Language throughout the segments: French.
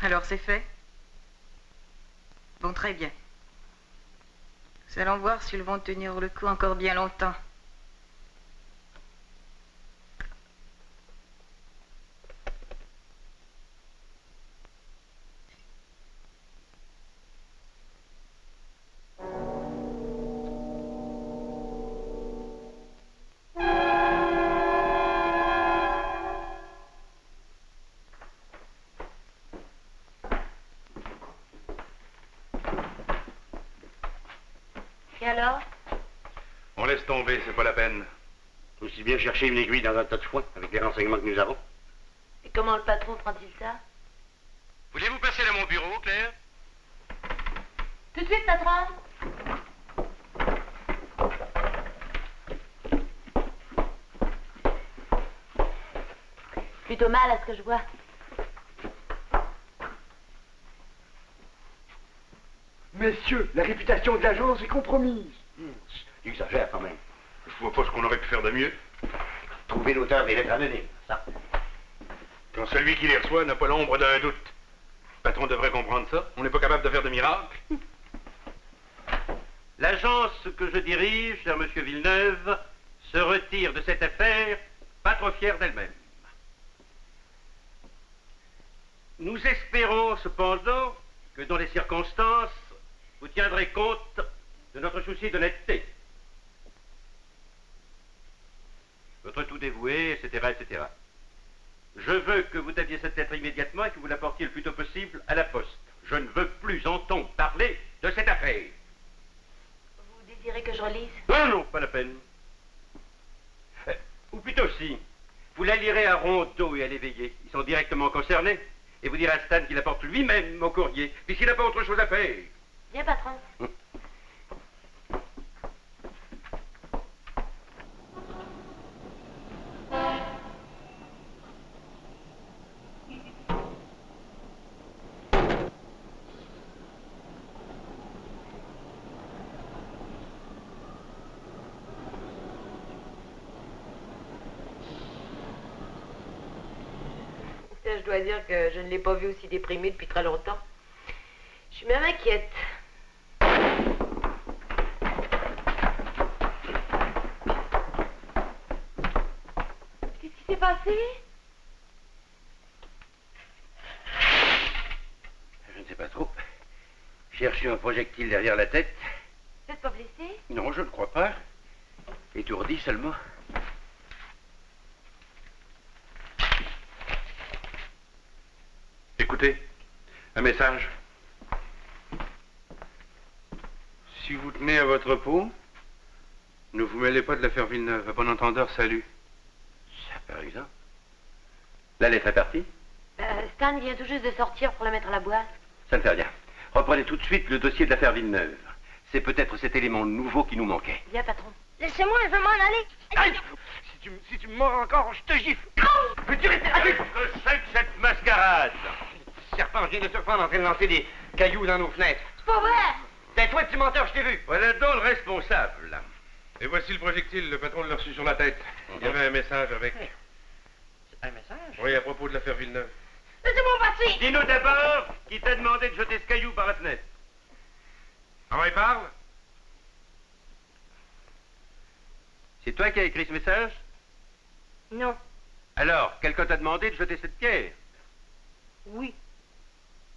Alors c'est fait? Bon, très bien. Nous allons voir s'ils vont tenir le coup encore bien longtemps. Et alors? On laisse tomber, c'est pas la peine. Aussi bien chercher une aiguille dans un tas de foin, avec les renseignements que nous avons. Et comment le patron prend-il ça? Voulez-vous passer dans mon bureau, Claire? Tout de suite, patron. Plutôt mal à ce que je vois. Messieurs, la réputation de l'agence est compromise. Tu exagères quand même. Je vois pas ce qu'on aurait pu faire de mieux. Trouver l'auteur des lettres anonymes, ça. Quand celui qui les reçoit n'a pas l'ombre d'un doute. Le patron devrait comprendre ça. On n'est pas capable de faire de miracles. L'agence que je dirige, cher monsieur Villeneuve, se retire de cette affaire, pas trop fière d'elle-même. Nous espérons cependant que dans les circonstances, vous tiendrez compte de notre souci d'honnêteté. Votre tout dévoué, etc., etc. Je veux que vous daviez cette lettre immédiatement et que vous l'apportiez le plus tôt possible à la poste. Je ne veux plus entendre parler de cette affaire. Vous désirez que je relise? Non, non, pas la peine. Ou plutôt si, vous la lirez à Rondeau et à l'éveillé. Ils sont directement concernés. Et vous direz à Stan qu'il apporte lui-même mon courrier, puisqu'il n'a pas autre chose à faire. Bien, patron. Je dois dire que je ne l'ai pas vu aussi déprimé depuis très longtemps. Je suis même inquiète. Qu'est-ce qui s'est passé? Je ne sais pas trop. J'ai reçu un projectile derrière la tête. Vous n'êtes pas blessé? Non, je ne crois pas. Étourdi seulement. Écoutez, un message. Si vous tenez à votre peau, ne vous mêlez pas de l'affaire Villeneuve. À bon entendeur, salut. Ça, par exemple. La lettre est partie? Stan vient tout juste de sortir pour la mettre à la boîte. Ça ne fait rien. Reprenez tout de suite le dossier de l'affaire Villeneuve. C'est peut-être cet élément nouveau qui nous manquait. Bien, patron. Laissez-moi, je veux m'en aller. Aïe! Si tu me mords encore, je te gifle. Peux-tu rester à Qu'est-ce que c'est que cette mascarade? Serpent vient de se prendre en train de lancer des cailloux dans nos fenêtres. C'est pas vrai. C'est toi, petit menteur, je t'ai vu. Voilà donc le responsable. Et voici le projectile, le patron l'a reçu sur la tête. Il y avait un message avec. Un message? Oui, à propos de l'affaire Villeneuve. Laissez-moi partir. Dis-nous d'abord qui t'a demandé de jeter ce caillou par la fenêtre. Ah, il parle? C'est toi qui as écrit ce message? Non. Alors, quelqu'un t'a demandé de jeter cette pierre? Oui.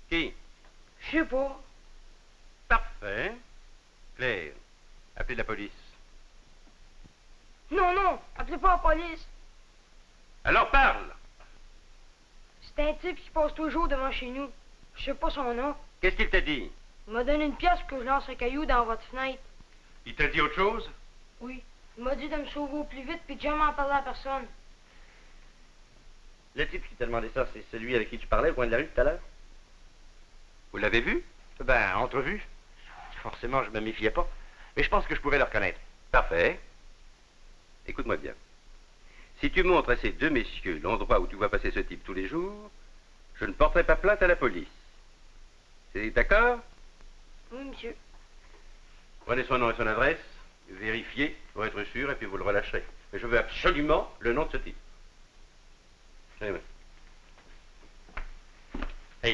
Qui? Je sais pas. Parfait. Claire, appelez la police. Non, non. Appelez pas la police. Alors parle! C'est un type qui passe toujours devant chez nous. Je sais pas son nom. Qu'est-ce qu'il t'a dit? Il m'a donné une pièce pour que je lance un caillou dans votre fenêtre. Il t'a dit autre chose? Oui. Il m'a dit de me sauver au plus vite puis de jamais en parler à personne. Le type qui t'a demandé ça, c'est celui avec qui tu parlais au coin de la rue tout à l'heure? Vous l'avez vu? Ben, entrevue. Forcément, je me méfiais pas. Mais je pense que je pourrais le reconnaître. Parfait. Écoute-moi bien. Si tu montres à ces deux messieurs l'endroit où tu vois passer ce type tous les jours, je ne porterai pas plainte à la police. C'est d'accord? Oui, monsieur. Prenez son nom et son adresse, vérifiez pour être sûr, et puis vous le relâcherez. Mais je veux absolument le nom de ce type. Allez,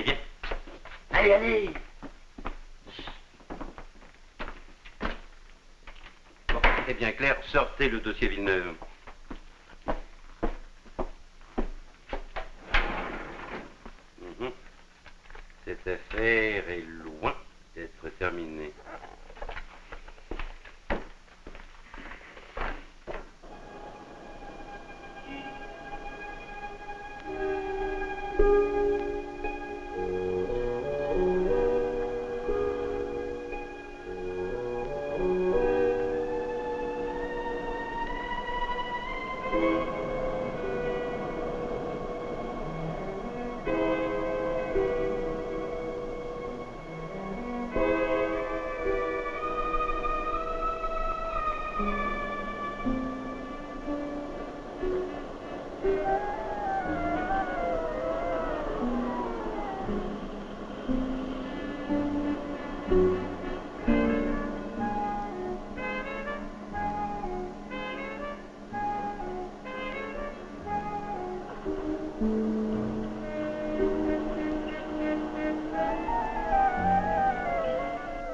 viens. Allez, allez. Bon, c'est bien clair, sortez le dossier Villeneuve. Cette affaire est loin d'être terminée.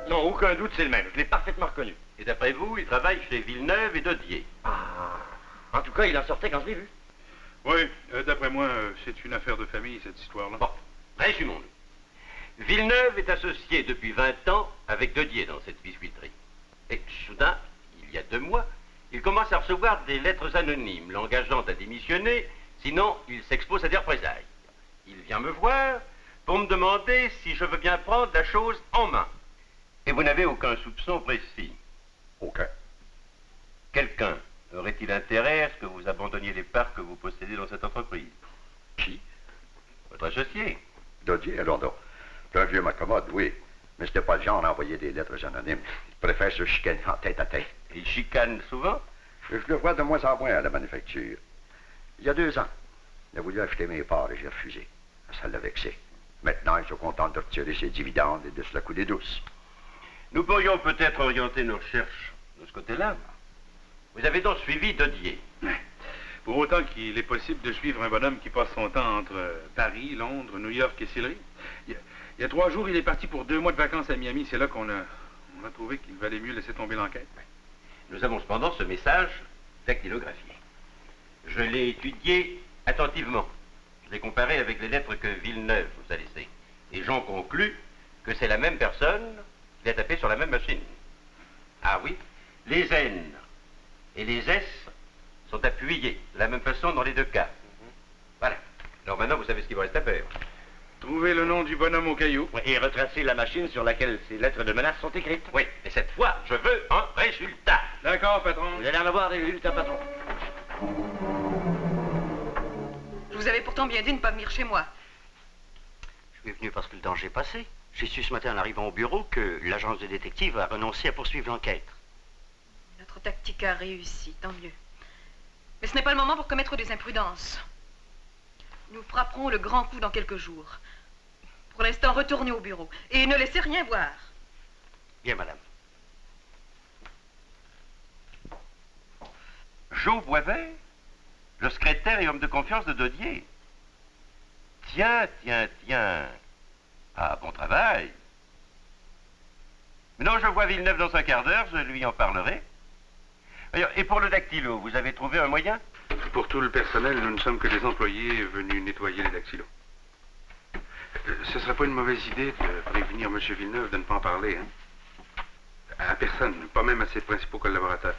Non, aucun doute, c'est le même. Je l'ai parfaitement reconnu. Et d'après vous, il travaille chez Villeneuve et Dodier. Ah. En tout cas, il en sortait quand je l'ai vu. Oui, d'après moi, c'est une affaire de famille, cette histoire-là. Bon, résumons-nous. Villeneuve est associé depuis 20 ans avec Dodier dans cette biscuiterie. Et soudain, il y a 2 mois, il commence à recevoir des lettres anonymes l'engageant à démissionner, sinon il s'expose à des représailles. Il vient me voir pour me demander si je veux bien prendre la chose en main. Et vous n'avez aucun soupçon précis. Aucun. Quelqu'un aurait-il intérêt à ce que vous abandonniez les parts que vous possédez dans cette entreprise? Qui? Votre associé. Dodier, alors non. C'est un vieux m'accommode, oui. Mais c'était pas le genre d'envoyer des lettres anonymes. Il préfère se chicaner en tête à tête. Il chicane souvent? Je le vois de moins en moins à la manufacture. Il y a 2 ans, il a voulu acheter mes parts et j'ai refusé. Ça l'a vexé. Maintenant, il se contente de retirer ses dividendes et de se la couler douce. Nous pourrions peut-être orienter nos recherches de ce côté-là. Vous avez donc suivi Dodier. Pour autant qu'il est possible de suivre un bonhomme qui passe son temps entre Paris, Londres, New York et Sillery. Il y a 3 jours, il est parti pour 2 mois de vacances à Miami. C'est là qu'on a trouvé qu'il valait mieux laisser tomber l'enquête. Nous avons cependant ce message dactylographié. Je l'ai étudié attentivement. Je l'ai comparé avec les lettres que Villeneuve vous a laissées. Et j'en conclus que c'est la même personne qui l'a tapé sur la même machine. Ah oui, les N et les S sont appuyés de la même façon dans les 2 cas. Voilà. Alors maintenant, vous savez ce qu'il vous reste à faire. Trouver le nom du bonhomme au caillou. Oui, et retracer la machine sur laquelle ces lettres de menace sont écrites. Oui, et cette fois, je veux un résultat. D'accord, patron. Vous allez en avoir des résultats, patron. Je vous avais pourtant bien dit de ne pas venir chez moi. Je suis venu parce que le danger est passé. J'ai su ce matin en arrivant au bureau que l'agence de détective a renoncé à poursuivre l'enquête. Notre tactique a réussi, tant mieux. Mais ce n'est pas le moment pour commettre des imprudences. Nous frapperons le grand coup dans quelques jours. Pour l'instant, retournez au bureau et ne laissez rien voir. Bien, madame. Jo Boisvert, le secrétaire et homme de confiance de Dodier. Tiens. Ah, bon travail. Mais non, je vois Villeneuve dans un quart d'heure, je lui en parlerai. D'ailleurs, et pour le dactylo, vous avez trouvé un moyen? Pour tout le personnel, nous ne sommes que des employés venus nettoyer les dactylos. Ce serait pas une mauvaise idée de prévenir M. Villeneuve de ne pas en parler, hein? À personne, pas même à ses principaux collaborateurs.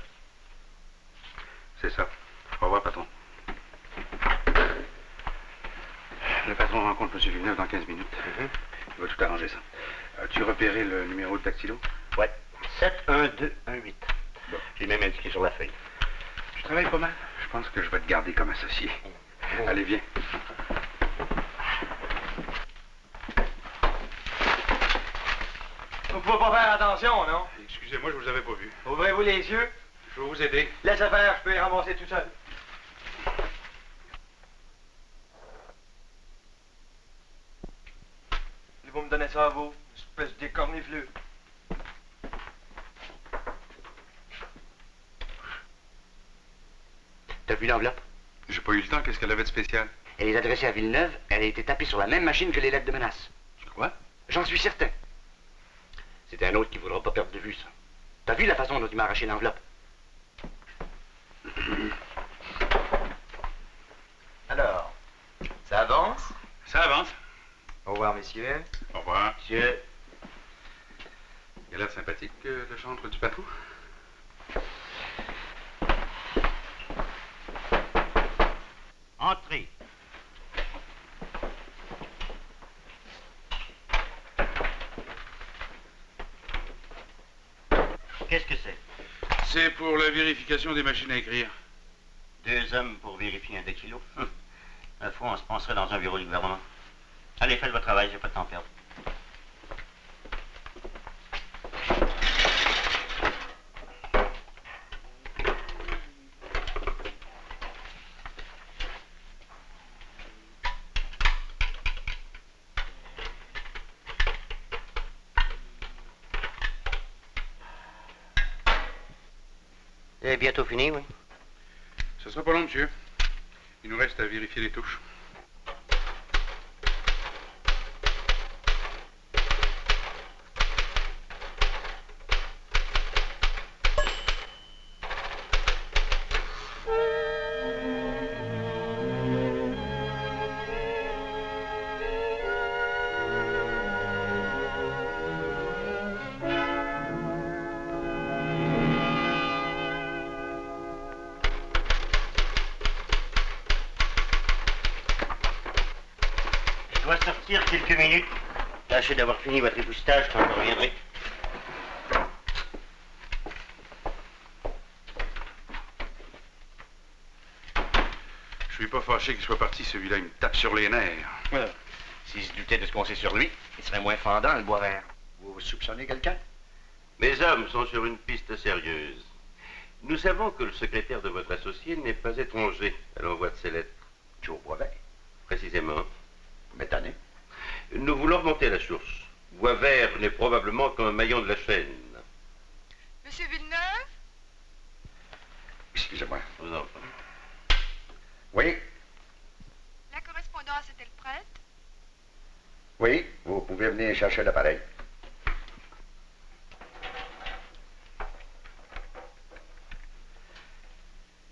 C'est ça. Au revoir, patron. Le patron rencontre M. Villeneuve dans 15 minutes. Il va tout arranger, ça. As-tu repéré le numéro de dactylo? Ouais. 71218. Bon. J'ai même indiqué sur la feuille. Tu travailles pas mal. Je pense que je vais te garder comme associé. Allez, viens. Vous pouvez pas faire attention, non? Excusez-moi, je vous avais pas vu. Ouvrez-vous les yeux. Je vais vous aider. Laisse faire, je peux les ramasser tout seul. Ils vont me donner ça à vous, espèce d'écornifleux. T'as vu l'enveloppe? J'ai pas eu le temps. Qu'est-ce qu'elle avait de spécial? Elle est adressée à Villeneuve. Elle a été tapée sur la même machine que les lettres de menace. Quoi? J'en suis certain. C'est un autre qui ne voudra pas perdre de vue, ça. T'as vu la façon dont il m'a arraché l'enveloppe? Alors, ça avance? Ça avance. Au revoir, messieurs. Au revoir. Monsieur, Il a l'air sympathique, le chantre du patron. Entrez. Qu'est-ce que c'est? C'est pour la vérification des machines à écrire. 2 hommes pour vérifier un dactylo. La fois, on se penserait dans un bureau du gouvernement. Allez, faites votre travail, j'ai pas de temps à perdre. c'est bientôt fini, oui. Ce sera pas long, monsieur. Il nous reste à vérifier les touches. Je dois sortir quelques minutes. Tâchez d'avoir fini votre époussetage quand je reviendrai. Je suis pas fâché qu'il soit parti, celui-là, il me tape sur les nerfs. Voilà. S'il se doutait de ce qu'on sait sur lui, il serait moins fendant, le bois vert. Vous soupçonnez quelqu'un? Mes hommes sont sur une piste sérieuse. Nous savons que le secrétaire de votre associé n'est pas étranger à l'envoi de ses lettres. Joe Boisvert. Précisément. M'étonné. Nous voulons remonter à la source. Boisvert n'est probablement qu'un maillon de la chaîne. Monsieur Villeneuve? Excusez-moi. Je vous en prie. Oui, La correspondance est-elle prête? oui, vous pouvez venir chercher l'appareil.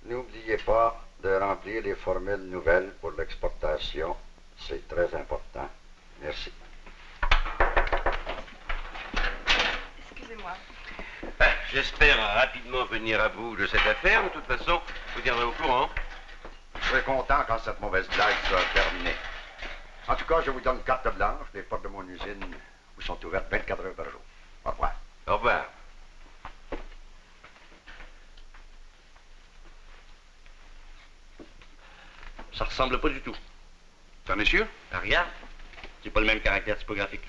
N'oubliez pas de remplir les formules nouvelles pour l'exportation. C'est très important. Merci. Excusez-moi. J'espère rapidement venir à bout de cette affaire. De toute façon, je vous tiendrai au courant. Je serai content quand cette mauvaise blague sera terminée. En tout cas, je vous donne carte blanche. Les portes de mon usine vous sont ouvertes 24 heures par jour. Au revoir. Au revoir. Ça ressemble pas du tout. T'en es sûr? Ah, regarde, c'est pas le même caractère typographique.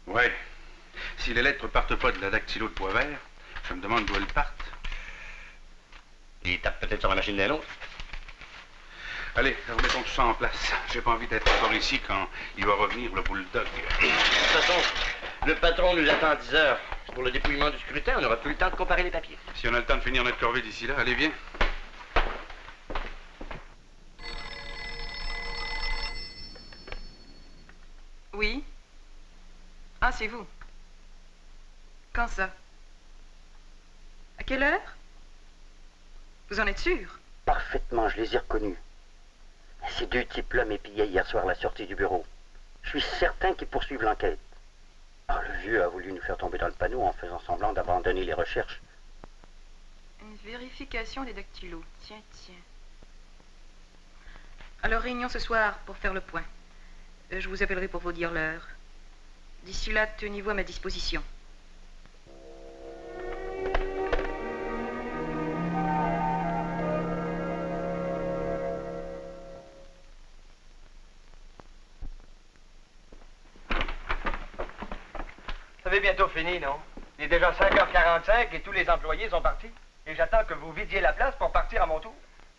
Ouais. Si les lettres partent pas de la dactylo de Boisvert, je me demande d'où elles partent. Il tape peut-être sur la machine d'un autre. Allez, remettons tout ça en place. J'ai pas envie d'être encore ici quand il va revenir, le bulldog. De toute façon, le patron nous attend à 10 heures. Pour le dépouillement du scrutin, on aura tout le temps de comparer les papiers. Si on a le temps de finir notre corvée d'ici là, allez, viens. Oui. Ah, c'est vous. Quand ça? À quelle heure? Vous en êtes sûr? Parfaitement, je les ai reconnus. Ces 2 types-là m'épillaient hier soir à la sortie du bureau. Je suis certain qu'ils poursuivent l'enquête. Ah, le vieux a voulu nous faire tomber dans le panneau en faisant semblant d'abandonner les recherches. Une vérification des dactylos. Tiens, tiens. Alors, réunion ce soir pour faire le point. Je vous appellerai pour vous dire l'heure. D'ici là, tenez-vous à ma disposition. Vous avez bientôt fini, non? Il est déjà 5h45 et tous les employés sont partis. Et j'attends que vous vidiez la place pour partir à mon tour.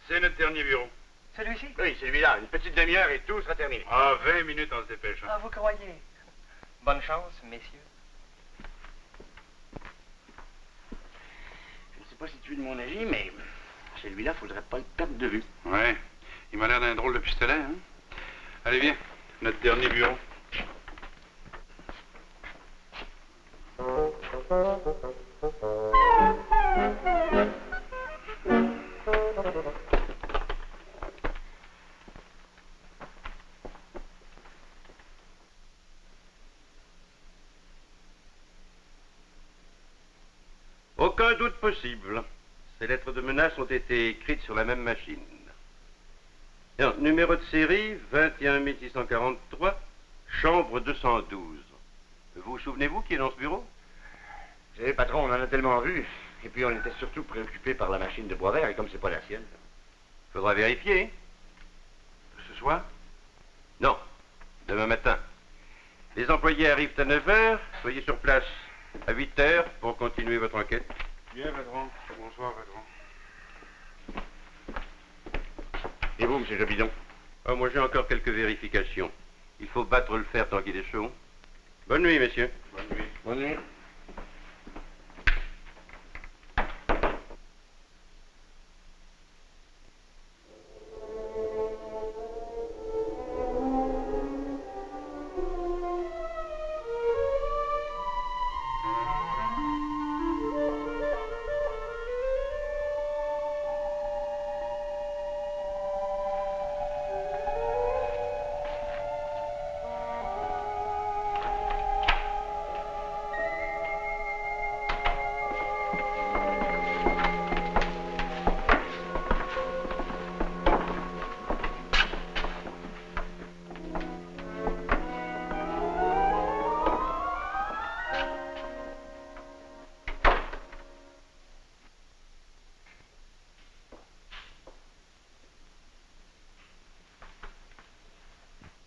C'est notre dernier bureau. Celui-ci? Oui, celui-là, une petite demi-heure et tout sera terminé. Ah, 20 minutes, on se dépêche. Hein. Ah, vous croyez? Bonne chance, messieurs. Je ne sais pas si tu es de mon avis, mais celui-là, faudrait pas le perdre de vue. Ouais. Il m'a l'air d'un drôle de pistolet, hein? Allez, viens. Notre dernier bureau. Aucun doute possible. Ces lettres de menace ont été écrites sur la même machine. Alors, numéro de série 21643, chambre 212. Vous souvenez-vous qui est dans ce bureau? Vous savez, patron, on en a tellement vu. Et puis on était surtout préoccupés par la machine de Boisvert, et comme c'est pas la sienne. Faudra vérifier. Ce soir? Non, demain matin. Les employés arrivent à 9 h. Soyez sur place à 8 h pour continuer votre enquête. Bien, patron. Bonsoir, patron. Et vous, monsieur Jobidon? Ah, moi, j'ai encore quelques vérifications. Il faut battre le fer tant qu'il est chaud. Bonne nuit, messieurs. Bonne nuit. Bonne nuit.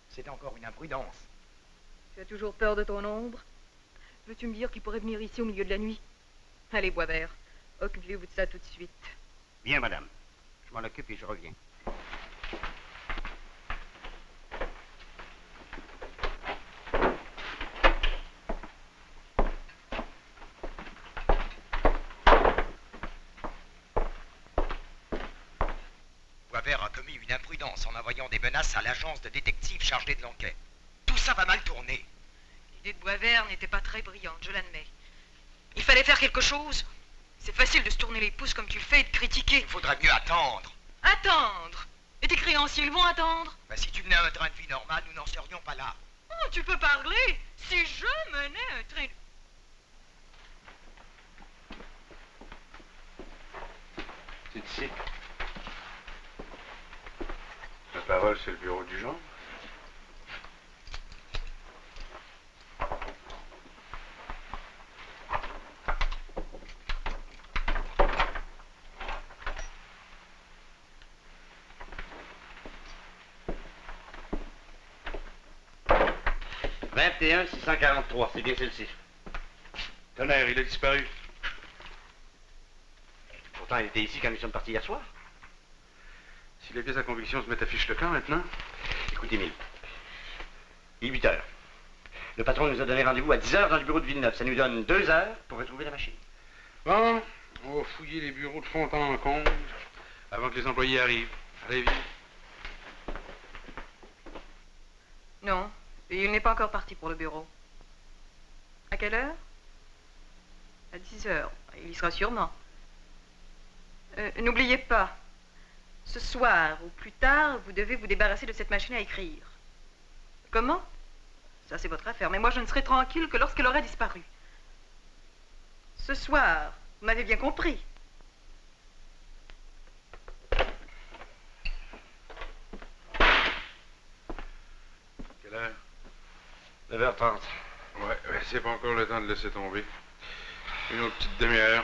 C'est encore une imprudence. Tu as toujours peur de ton ombre? Veux-tu me dire qu'il pourrait venir ici au milieu de la nuit? Allez, Boisvert, occupez-vous de ça tout de suite. Bien, madame. Je m'en occupe et je reviens. Boisvert a commis une imprudence en envoyant des menaces à l'agence de détectives chargée de l'enquête. Tout ça va mal tourner. L'idée de Boisvert n'était pas très brillante, je l'admets. Il fallait faire quelque chose. C'est facile de se tourner les pouces comme tu le fais et de critiquer. Il faudrait mieux attendre. Attendre? Et tes créanciers, ils vont attendre? Ben, si tu menais un train de vie normal, nous n'en serions pas là. Oh, tu peux parler? Si je menais un train... C'est ici. La parole, c'est le bureau du genre. « 21 643, c'est bien celle-ci. Tonnerre, il a disparu. Pourtant, il était ici quand nous sommes partis hier soir. Si les pièces à conviction se mettent à fiche le camp maintenant. Écoutez, Mille. Il est 8 h. Le patron nous a donné rendez-vous à 10 h dans le bureau de Villeneuve. Ça nous donne 2 heures pour retrouver la machine. Bon, on va fouiller les bureaux de fond en comble avant que les employés arrivent. Allez, vite. Non, il n'est pas encore parti pour le bureau. À quelle heure? À 10 h. Il y sera sûrement. N'oubliez pas, ce soir ou plus tard, vous devez vous débarrasser de cette machine à écrire. Comment? Ça, c'est votre affaire, mais moi, je ne serai tranquille que lorsqu'elle aura disparu. Ce soir, vous m'avez bien compris. Quelle heure? 9h30. Ouais, c'est pas encore le temps de laisser tomber. Une autre petite demi-heure.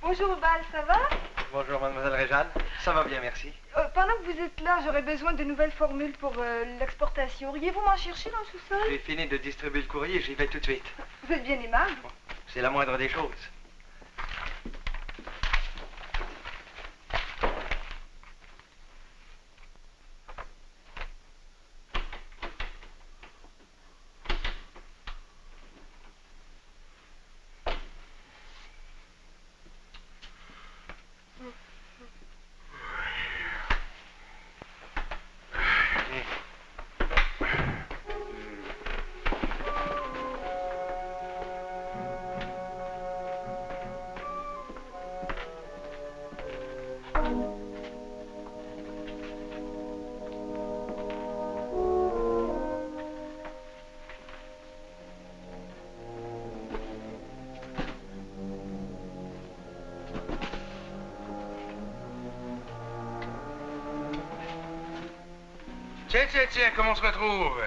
Bonjour Bal, ça va? Bonjour, mademoiselle Réjeanne. Ça va bien, merci. Pendant que vous êtes là, j'aurais besoin de nouvelles formules pour l'exportation. Auriez-vous m'en chercher dans le sous-sol? J'ai fini de distribuer le courrier, j'y vais tout de suite. Vous êtes bien aimable. C'est la moindre des choses. Tiens, comment on se retrouve?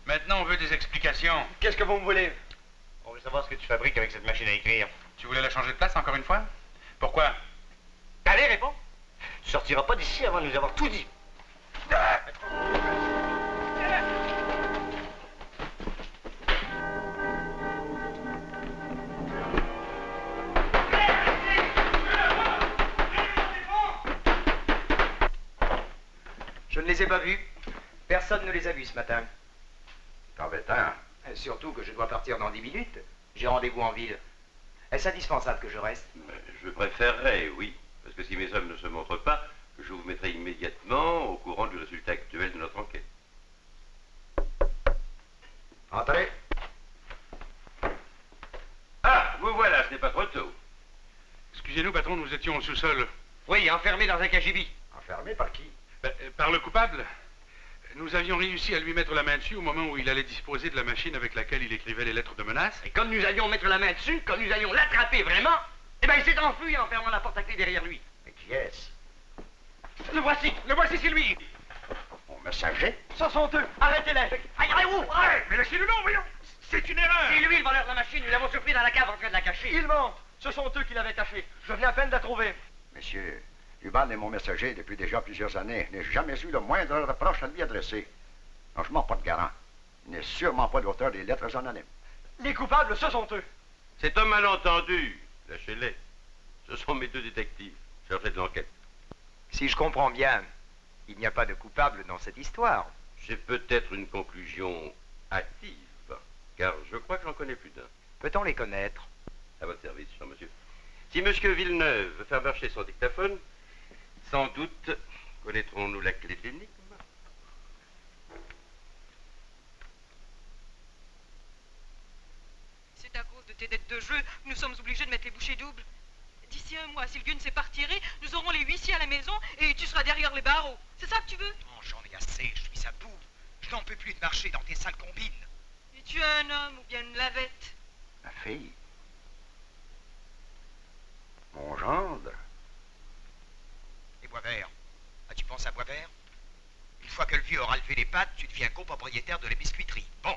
Maintenant, on veut des explications. Qu'est-ce que vous me voulez? On veut savoir ce que tu fabriques avec cette machine à écrire. Tu voulais la changer de place encore une fois? Pourquoi? Allez, réponds. Tu sortiras pas d'ici avant de nous avoir tout dit. Je ne les ai pas vus. Personne ne les a vus ce matin. C'est embêtant. Surtout que je dois partir dans 10 minutes. J'ai rendez-vous en ville. Est-ce indispensable que je reste? Je préférerais, oui. Parce que si mes hommes ne se montrent pas, je vous mettrai immédiatement au courant du résultat actuel de notre enquête. Entrez. Ah, vous voilà, ce n'est pas trop tôt. Excusez-nous, patron, nous étions au sous-sol. Oui, enfermé dans un cagibi. Enfermé par qui? Par le coupable. Nous avions réussi à lui mettre la main dessus au moment où il allait disposer de la machine avec laquelle il écrivait les lettres de menace. Et comme nous allions mettre la main dessus, comme nous allions l'attraper vraiment, eh bien il s'est enfui en fermant la porte à clé derrière lui. Mais qui est-ce? Le voici, c'est lui. Mon messager? Ce sont eux, arrêtez-les. Arrêtez-vous, arrêtez. Mais laissez-le non, voyons. C'est une erreur. C'est lui le voleur de la machine, nous l'avons surpris dans la cave en train de la cacher. Ils mentent, ce sont eux qui l'avaient cachée. Je venais à peine de la trouver. Monsieur, Hubal est mon messager depuis déjà plusieurs années. Je n'ai jamais eu le moindre reproche à lui adresser. Non, je ne mens pas de garant. Il n'est sûrement pas l'auteur des lettres anonymes. Les coupables, ce sont eux. C'est un malentendu. Lâchez-les. Ce sont mes deux détectives, chargés de l'enquête. Si je comprends bien, il n'y a pas de coupable dans cette histoire. C'est peut-être une conclusion hâtive, car je crois que j'en connais plus d'un. Peut-on les connaître? À votre service, cher monsieur. Si monsieur Villeneuve veut faire marcher son dictaphone, sans doute connaîtrons-nous la clé de l'énigme. C'est à cause de tes dettes de jeu que nous sommes obligés de mettre les bouchées doubles. D'ici un mois, si le gun s'est pas retiré, nous aurons les huissiers à la maison et tu seras derrière les barreaux. C'est ça que tu veux? Non, j'en ai assez, je suis à bout. Je n'en peux plus de marcher dans tes sales combines. Es-tu un homme ou bien une lavette? Ma fille. Mon gendre. Et Boisvert? As-tu pensé à Boisvert? Une fois que le vieux aura levé les pattes, tu deviens copropriétaire de la biscuiterie. Bon.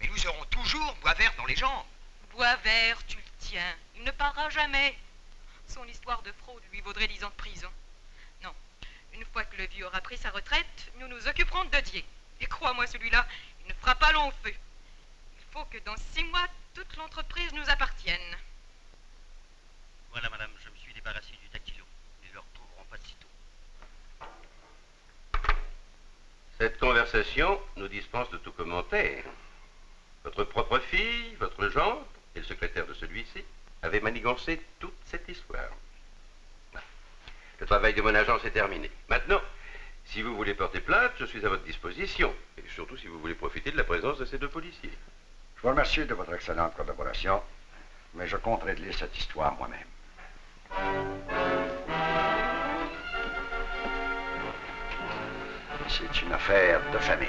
Mais nous aurons toujours Boisvert dans les jambes. Boisvert, tu le tiens. Il ne parlera jamais. Son histoire de fraude lui vaudrait 10 ans de prison. Non. Une fois que le vieux aura pris sa retraite, nous nous occuperons de Dodier. Et crois-moi, celui-là, il ne fera pas long feu. Il faut que dans 6 mois, toute l'entreprise nous appartienne. Voilà, madame, je me suis débarrassé du dactylo. Ils ne le retrouveront pas de sitôt. Cette conversation nous dispense de tout commentaire. Votre propre fille, votre gendre et le secrétaire de celui-ci avaient manigancé toute cette histoire. Le travail de mon agence est terminé. Maintenant, si vous voulez porter plainte, je suis à votre disposition. Et surtout si vous voulez profiter de la présence de ces deux policiers. Je vous remercie de votre excellente collaboration, mais je compte régler cette histoire moi-même. C'est une affaire de famille.